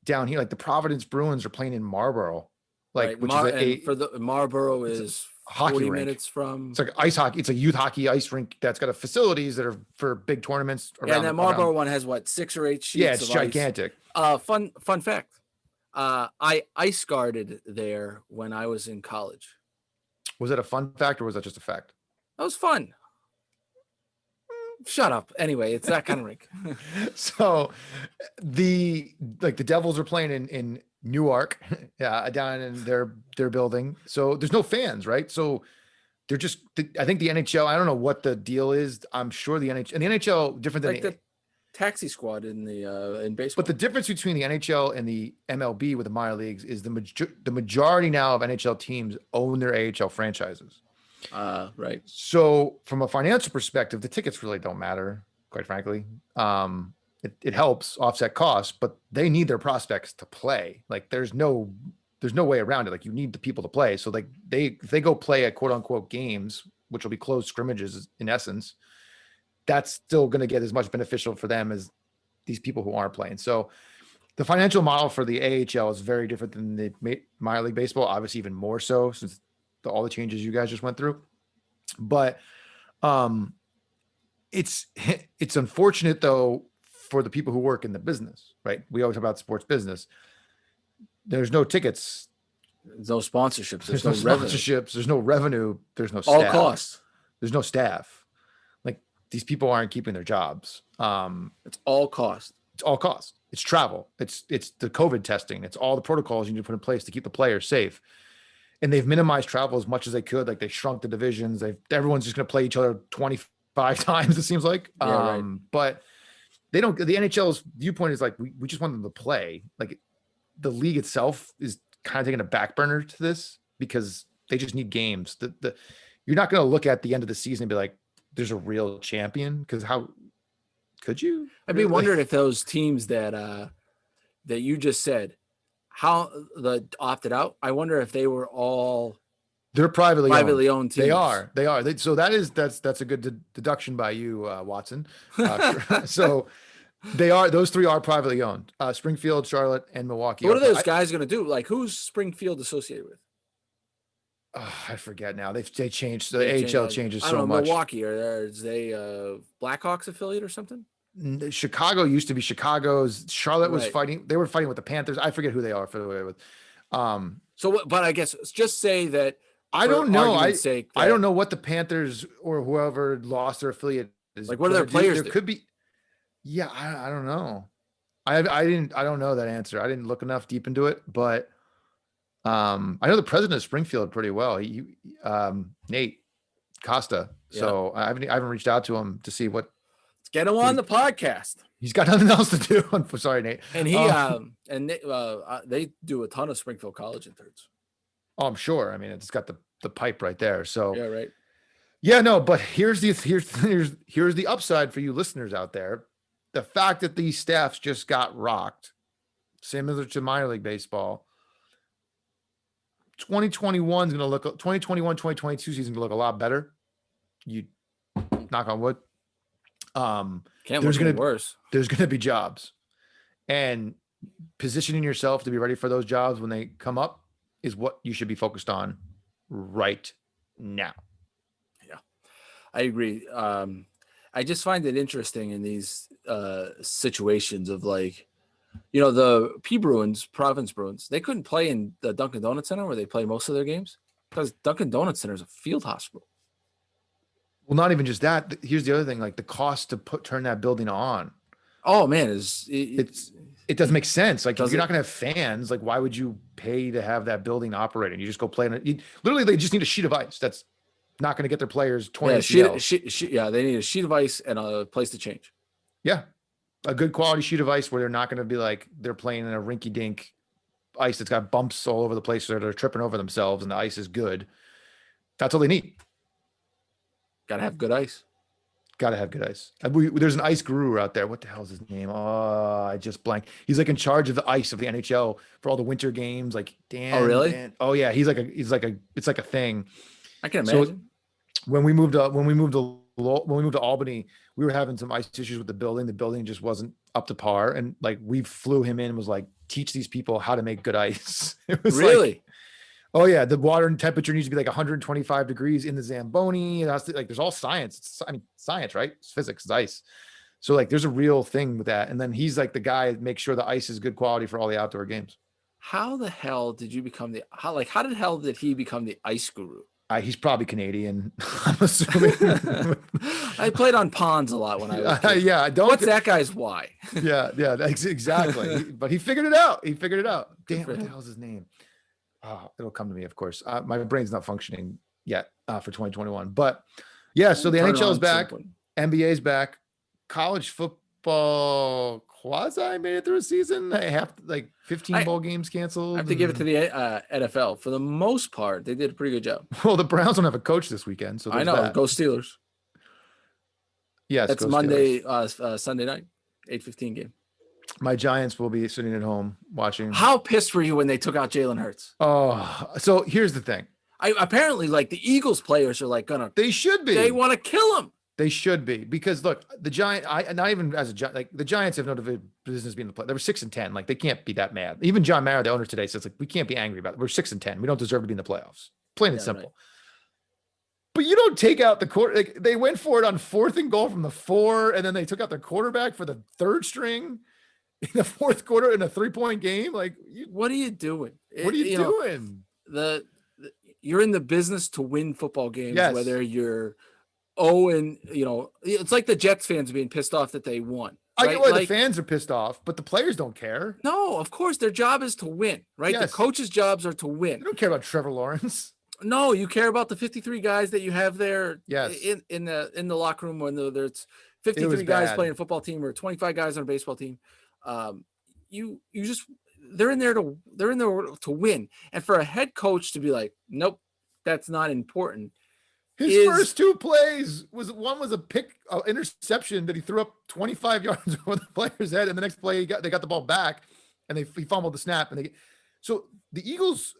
down here, like the Providence Bruins, are playing in Marlborough, for the Marlborough is 40 minutes from. It's like ice hockey. It's a youth hockey ice rink that's got facilities that are for big tournaments. And that Marlborough one has 6 or 8 sheets. Yeah, it's gigantic. Fun fact. I ice guarded there when I was in college. Was that a fun fact or was that just a fact? That was fun. Shut up. Anyway, it's that kind of rink. So the Devils are playing in Newark, down in their building. So there's no fans, right? So they're just, I think the NHL, I don't know what the deal is. I'm sure the NHL, and the NHL different than the taxi squad in baseball. But the difference between the NHL and the MLB with the minor leagues is the majority now of NHL teams own their AHL franchises. Right. So from a financial perspective, the tickets really don't matter, quite frankly. It helps offset costs, but they need their prospects to play. There's no way around it. You need the people to play. So if they go play at quote unquote games, which will be closed scrimmages in essence, that's still going to get as much beneficial for them as these people who aren't playing. So the financial model for the AHL is very different than the minor league baseball, obviously even more so since all the changes you guys just went through. But it's unfortunate though for the people who work in the business, right? We always talk about sports business. There's no tickets. There's no sponsorships. There's no sponsorships. There's no revenue. There's no staff. All costs. There's no staff. Like these people aren't keeping their jobs. It's all cost. It's all cost. It's travel. It's the COVID testing. It's all the protocols you need to put in place to keep the players safe. And they've minimized travel as much as they could. Like they shrunk the divisions. Everyone's just going to play each other 25 times. It seems like. Yeah, right. But they don't. The NHL's viewpoint is like we just want them to play. Like the league itself is kind of taking a back burner to this because they just need games. You're not going to look at the end of the season and be like, "There's a real champion." Because how could you? I'd be wondering if those teams that you just said, how the opted out. I wonder if they were all. They're privately owned teams. They are. So that's a good deduction by you, Watson. So those three are privately owned. Springfield, Charlotte, and Milwaukee. What are those guys going to do? Like who's Springfield associated with? I forget now. They changed. The AHL changes so much. Milwaukee, or is they Blackhawks affiliate or something? Chicago used to be Chicago's. Charlotte was fighting. They were fighting with the Panthers. I forget who they are affiliated with. But I guess just say that. I don't know. I don't know what the Panthers or whoever lost their affiliate is. Like, what are their players? There could be. Yeah, I don't know. I don't know that answer. I didn't look enough deep into it, but I know the president of Springfield pretty well. He Nate Costa. So I haven't reached out to him to see what. Let's get him on the podcast. He's got nothing else to do. I'm sorry, Nate. And they do a ton of Springfield College interns. Oh, I'm sure. I mean, it's got the pipe right there. So yeah, right. Yeah, no, but here's the upside for you listeners out there. The fact that these staffs just got rocked, similar to minor league baseball. 2021 is going to look 2021, 2022 season going to look a lot better. You knock on wood. Can't look any worse. There's going to be jobs, and positioning yourself to be ready for those jobs when they come up is what you should be focused on right now. Yeah, I agree. I just find it interesting in these situations of like, the Province Bruins, they couldn't play in the Dunkin' Donuts Center where they play most of their games because Dunkin' Donuts Center is a field hospital. Well, not even just that. Here's the other thing: like the cost to turn that building on. Oh man, it doesn't make sense. Like if you're not going to have fans, like why would you pay to have that building operating? You just go play in it. Literally, they just need a sheet of ice. That's not going to get their players 20 ACLs. They need a sheet of ice and a place to change. Yeah, a good quality sheet of ice where they're not going to be like they're playing in a rinky-dink ice that's got bumps all over the place, so they're tripping over themselves, and the ice is good. That's all they need. Gotta have good ice. Gotta have good ice. There's an ice guru out there. What the hell is his name? Oh, I just blanked. He's like in charge of the ice of the NHL for all the winter games. Like, Dan. Oh, really? Dan. Oh, yeah. It's like a thing. I can imagine. So when we moved to Albany, we were having some ice issues with the building. The building just wasn't up to par, and like we flew him in and was like, teach these people how to make good ice. It was really. Oh yeah, the water and temperature needs to be like 125 degrees in the Zamboni. It has to, like, there's all science. Science, right? It's physics, it's ice. So like, there's a real thing with that. And then he's like the guy that makes sure the ice is good quality for all the outdoor games. How the hell did you become how the hell did he become the ice guru? He's probably Canadian. I'm assuming. I played on ponds a lot when I was a kid. Yeah. What's that guy's why? yeah, exactly. But he figured it out. Damn, what the hell's his name? Oh, it'll come to me, of course. My brain's not functioning yet for 2021. But yeah, so the NHL is back. NBA is back. College football quasi made it through a season. I have 15 bowl games canceled. I have to give it to the NFL. For the most part, they did a pretty good job. Well, the Browns don't have a coach this weekend. So I know. Go Steelers. Yes. That's Monday, Sunday night, 8:15 game. My Giants will be sitting at home watching. How pissed were you when they took out Jalen Hurts? Oh, so here's the thing. apparently like the Eagles players are like They should be. They want to kill him. They should be, because look, the Giants. Not even as a like the Giants have no business being the play. They were 6-10. Like they can't be that mad. Even John Mara, the owner today, says like we can't be angry about it. We're 6-10. We don't deserve to be in the playoffs. Plain and simple. Right. But you don't take out the quarter. Like, they went for it on 4th and goal from the 4, and then they took out their quarterback for the 3rd string in the 4th quarter in a 3-point game. Like, what are you doing? What are you doing? You're in the business to win football games, whether you're and it's like the Jets fans being pissed off that they won. Right? I get why the fans are pissed off, but the players don't care. No, of course their job is to win, right? Yes. The coaches' jobs are to win. They don't care about Trevor Lawrence. No, you care about the 53 guys that you have there. Yes. in the locker room when there's 53 guys playing a football team or 25 guys on a baseball team. They're in there to win. And for a head coach to be like, nope, that's not important. His first 2 plays one was a pick, interception that he threw up 25 yards over the player's head, and the next play they got the ball back, and he fumbled the snap, and so the Eagles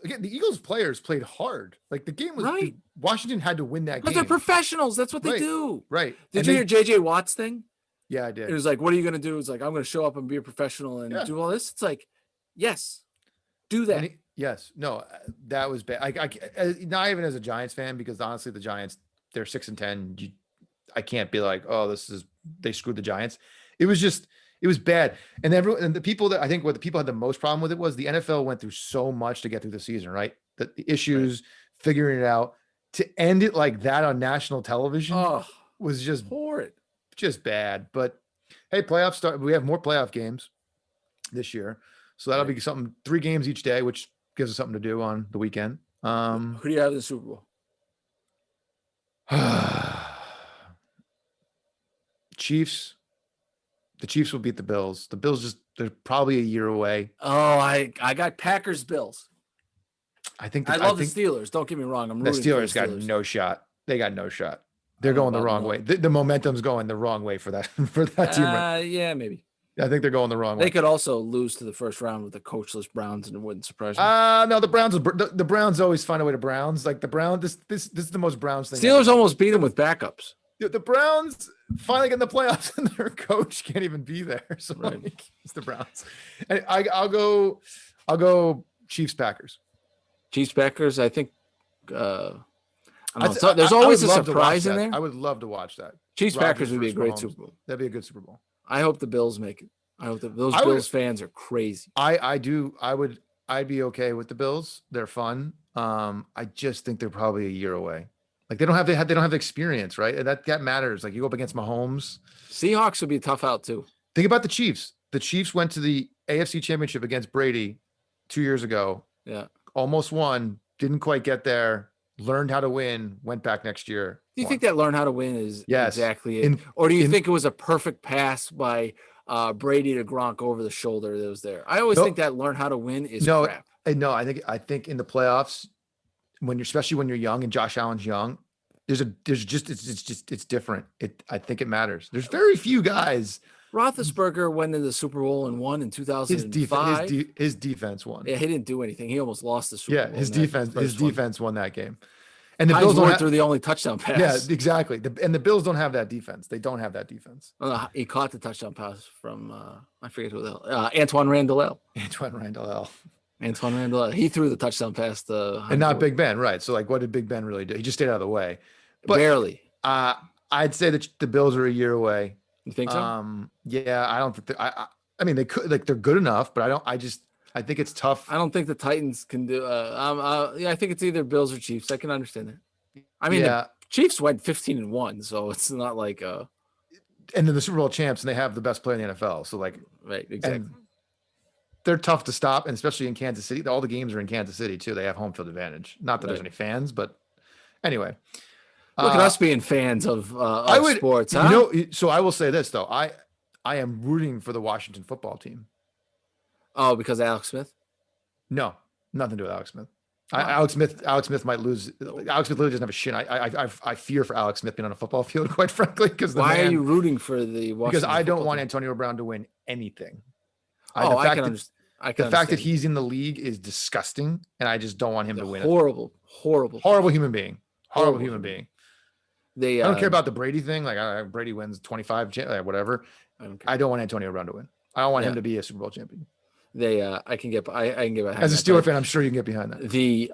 players played hard. Like the game was right. Washington had to win that game. But they're professionals. That's what they do. Right. Did you hear JJ Watt's thing? Yeah, I did. It was like, what are you going to do? It's like, I'm going to show up and be a professional and do all this. It's like, yes, do that. Yes. No, that was bad. I not even as a Giants fan, because honestly, the Giants, they're 6-10. I can't be like, oh, they screwed the Giants. It was bad. And the people that I think what the people had the most problem with it was the NFL went through so much to get through the season, right? The issues, figuring it out, to end it like that on national television was just horrid, just bad. But hey, playoffs start. We have more playoff games this year, so that'll be something. 3 games each day, which gives us something to do on the weekend. Who do you have in the Super Bowl? Chiefs. The Chiefs will beat the Bills. The Bills they're probably a year away. Oh, I got Packers Bills. I think the Steelers. Don't get me wrong. The Steelers got no shot. They got no shot. They're going the wrong way. The momentum's going the wrong way for that team. Right? Yeah, maybe. I think they're going the wrong way. They could also lose to the first round with the coachless Browns, and it wouldn't surprise me. No, the Browns always find a way to Browns. Like the Browns, this is the most Browns thing. Steelers almost beat them with backups. The Browns finally get in the playoffs, and their coach can't even be there. So it's the Browns. And I'll go Chiefs Packers. Chiefs Packers. I think. I don't know. There's always a surprise in there. I would love to watch that. Chiefs Packers would be a great Super Bowl. That'd be a good Super Bowl. I hope the Bills make it. I hope those Bills fans are crazy. I'd be okay with the Bills. They're fun. I just think they're probably a year away. Like they don't have the experience, right? And that matters. Like you go up against Mahomes. Seahawks would be tough out too. Think about the Chiefs. The Chiefs went to the AFC Championship against Brady 2 years ago. Yeah. Almost won. Didn't quite get there. Learned how to win. Went back next year. Do you think that learn how to win is exactly it? Or do you think it was a perfect pass by Brady to Gronk over the shoulder that was there? I always think that learn how to win is crap. No, I think in the playoffs, especially when you're young and Josh Allen's young, it's different. I think it matters. There's very few guys. Roethlisberger went into the Super Bowl and won in 2005. His defense won. Yeah, he didn't do anything. He almost lost the Super Bowl. Yeah, his defense won that game. And the Bills threw the only touchdown pass. Yeah, exactly. And the Bills don't have that defense. They don't have that defense. He caught the touchdown pass from I forget who the hell. Antoine Randall. He threw the touchdown pass to and not Big Ben, right? So like, what did Big Ben really do? He just stayed out of the way. But, barely. I'd say that the Bills are a year away. You think so? Yeah, I don't think. I mean, they could. Like, they're good enough, but I don't. I think it's tough. I don't think the Titans can do. I think it's either Bills or Chiefs. I can understand that. I mean, the Chiefs went 15-1, so it's not like. And then the Super Bowl champs, and they have the best player in the NFL. So like, right, exactly. They're tough to stop, and especially in Kansas City. All the games are in Kansas City too. They have home field advantage. Not that there's any fans, but anyway. Look at us being fans of sports, huh? So I will say this though. I am rooting for the Washington football team. Oh, because Alex Smith? No, nothing to do with Alex Smith. Alex Smith might lose. Alex Smith literally doesn't have a shin. I fear for Alex Smith being on a football field, quite frankly. Because why are you rooting for the Washington? Because I don't want Antonio Brown to win anything. I can understand. The fact that he's in the league is disgusting, and I just don't want him to win. Horrible human being. Horrible human being. I don't care about the Brady thing. Like Brady wins 25, whatever. I don't want Antonio Brown to win. I don't want him to be a Super Bowl champion. I can get behind as a Steeler fan. I'm sure you can get behind that. The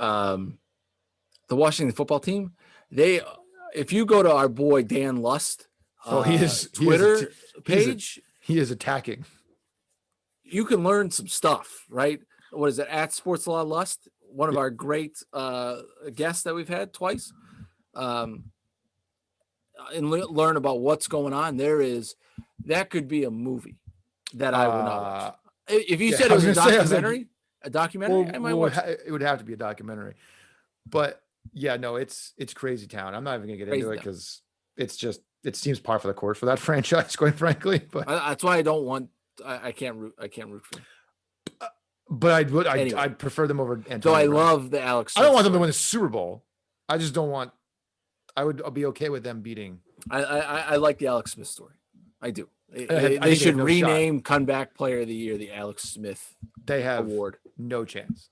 Washington football team. If you go to our boy Dan Lust, Twitter page, he is attacking. You can learn some stuff, right? What is it? At Sports Law Lust, one of our great guests that we've had twice. And learn about what's going on. That could be a movie that I would not watch. If you said it was a documentary, I might watch it. It would have to be a documentary. But yeah, no, it's crazy town. I'm not even gonna get into it because it seems par for the course for that franchise, quite frankly. But that's why I don't want. I can't root for them. But I'd prefer them over Antonio. So I love the Alex Smith I don't want them to win the Super Bowl. I just don't want. I'll be okay with them beating. I like the Alex Smith story. I do. They should rename Comeback Player of the Year the Alex Smith. They have award. No chance.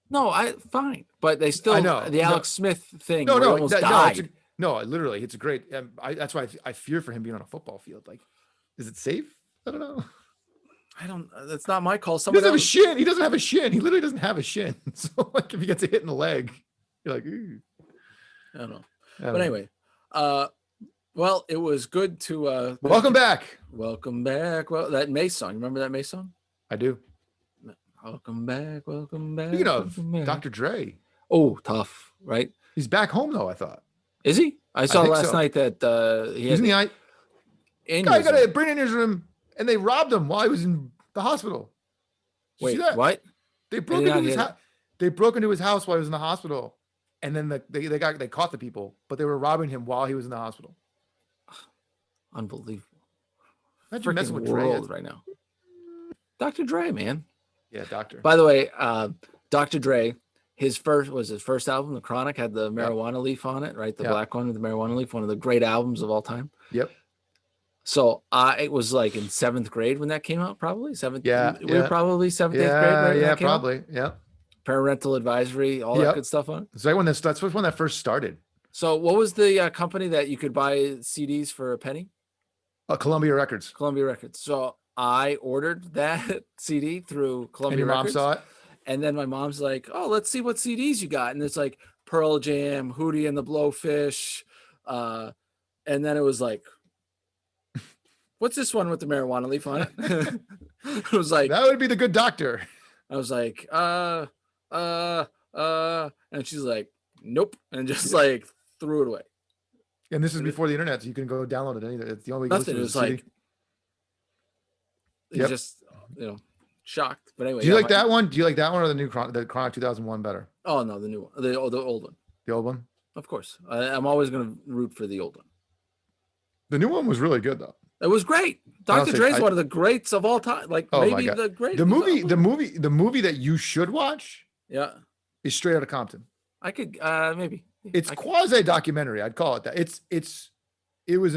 No, fine, but they still. I know the Alex Smith thing. Died. Literally, it's a great. That's why I fear for him being on a football field. Like, is it safe? I don't know. That's not my call. He doesn't have a shin. He doesn't have a shin. He literally doesn't have a shin. So, like, if he gets a hit in the leg, you're like, ooh. I don't know. But anyway, well, it was good to welcome back. Welcome back. Well, that Mace song. Remember that Mace song? I do. Welcome back. Welcome back. Speaking of Dr. Dre. Oh, tough, right? He's back home though, I thought. Is he? I saw last night that he's in the guy got a brain aneurysm and they robbed him while he was in the hospital. Wait, what? They broke into his house. They broke into his house while he was in the hospital. And then they caught the people, but they were robbing him while he was in the hospital. Unbelievable. Imagine messing with Dre right now. Dr. Dre, man. Yeah, Doctor. By the way, Dr. Dre, his first album, The Chronic, had the marijuana leaf on it, right? The black one with the marijuana leaf, one of the great albums of all time. Yep. So it was like in 7th grade when that came out, probably 7th. Yeah. We were probably 7th, 8th grade. Right, yeah, probably. Yeah. Parental advisory, all that good stuff on it. It's right when that's when that first started. So what was the company that you could buy CDs for a penny? Columbia Records. Columbia Records. So I ordered that CD through Columbia Records. And your mom saw it? And then my mom's like, oh, let's see what CDs you got. And it's like Pearl Jam, Hootie and the Blowfish. And then it was like, what's this one with the marijuana leaf on it? It was like, that would be The Good Doctor. I was like, and she's like, nope, and just like threw it away. And this is before the internet, so you can go download it anywhere. It's the only way you listen. It was like, just shocked. But anyway, do you like that one? Do you like that one or the new the Chronic 2001 better? Oh no, the new one, the old one. The old one, of course. I'm always going to root for the old one. The new one was really good though. It was great. Dr. Dre's one of the greats of all time. Like maybe the great. The movie that you should watch. Yeah. Is Straight Outta Compton. I could maybe. It's quasi documentary. I'd call it that. It was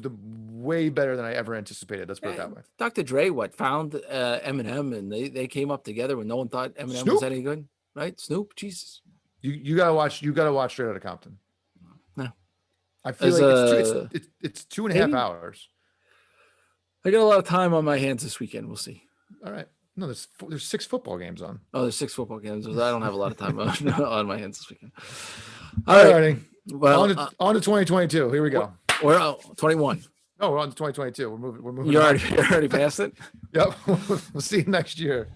the way better than I ever anticipated. Let's put it that way. Dr. Dre found Eminem and they came up together when no one thought Eminem was any good, right? Snoop, Jesus. You gotta watch Straight Outta Compton. No. I feel like it's 2.5 hours. I got a lot of time on my hands this weekend. We'll see. All right. No, there's 6 football games on. Oh, there's 6 football games. I don't have a lot of time on my hands this weekend. All right. Well, on to 2022. Here we go. We're 21. No, we're on to 2022. We're moving. You're already past it. Yep. We'll see you next year.